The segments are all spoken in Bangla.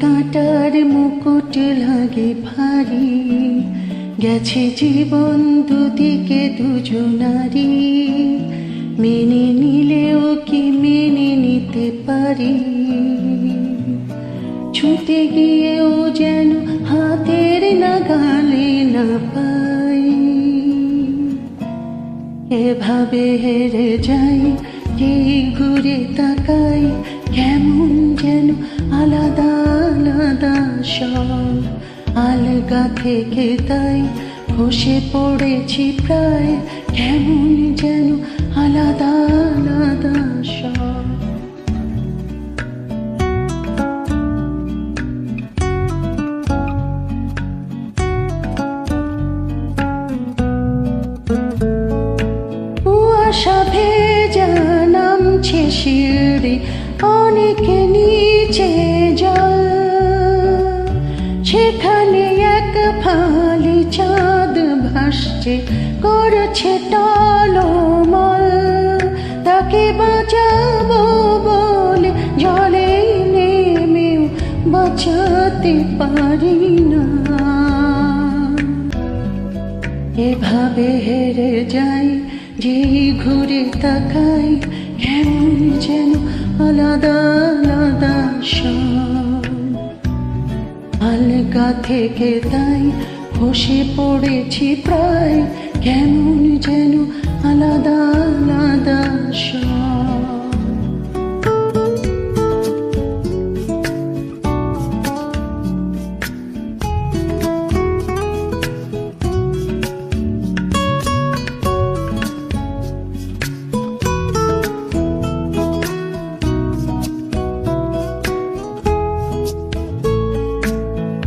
কাঁটার মুকুট লাগে ভারী, গেছে জীবন দুদিকে দুজনারি। মেনে নিলেও কি মেনে নিতে পারি, ছুটে গিয়েও যেন হাতের নাগালে না পাই। এভাবে হেরে যাই, যেই ঘুরে তাকাই, কেমন যেন আলাদা আলাদা সব। আলগা থেকে তাই বসে পড়েছি প্রায়, কেমন যেন আলাদা আলাদা সব। কুয়াশা ভেজা নামছে শিউরে, অনেক নিচে জল। সেখানে এক ফালি চাঁদ ভাসছে, করছে টলমল। তাকে বাঁচাবো বলে জলে নেমেও বাঁচাতে পারি না। এভাবে হেরে যাই, যেই ঘুরে তাকাই, কেমন যেন আলাদা আলাদা সব। আলগা থেকে তাই বসে পড়েছি প্রায়, কেমন যেন আলাদা আলাদা সব।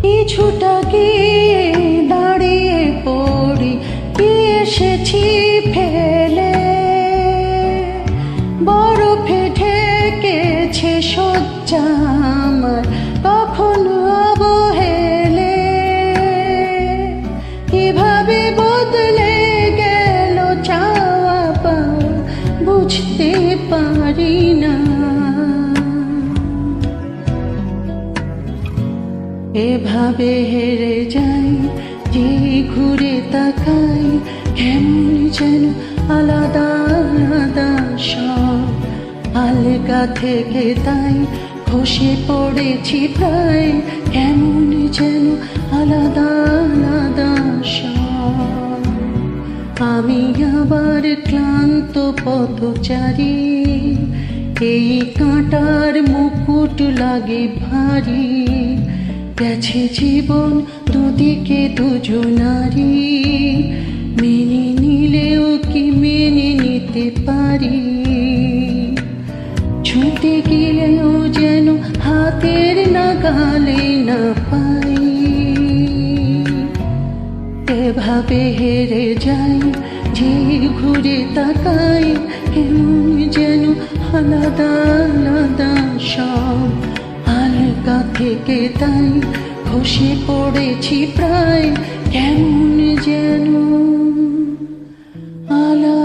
কিছুটা গিয়ে দাঁড়িয়ে পড়ি, কি এসেছি ফেলে। বরফে ঢেকেছে শয্যা আমার, কখনো অবহেলে। কিভাবে বদলে গেল চাওয়া পাওয়া, বুঝতে পারি না। এভাবে হেরে যাই, যে ঘুরে তাকাই, কেমন যেন আলাদা আলাদা সব। আলগা থেকে তাই খসে পড়েছি প্রায়, কেমন যেন আলাদা আলাদা সব। আমি আবার ক্লান্ত পথচারী, এই কাঁটার মুকুট লাগে ভারী। গেছে জীবন দুদিকে দুজনারি, মেনে নিলেও কি মেনে নিতে পারি। ছুটে গেলেও যেন হাতের নাগালে না পাই। এভাবে হেরে যাই, যে ঘুরে তাকাই, কেমন যেন আলাদা আলাদা সব। আলগা থেকে তাই খসে পড়েছি প্রায়, কেমন যেন আলাদা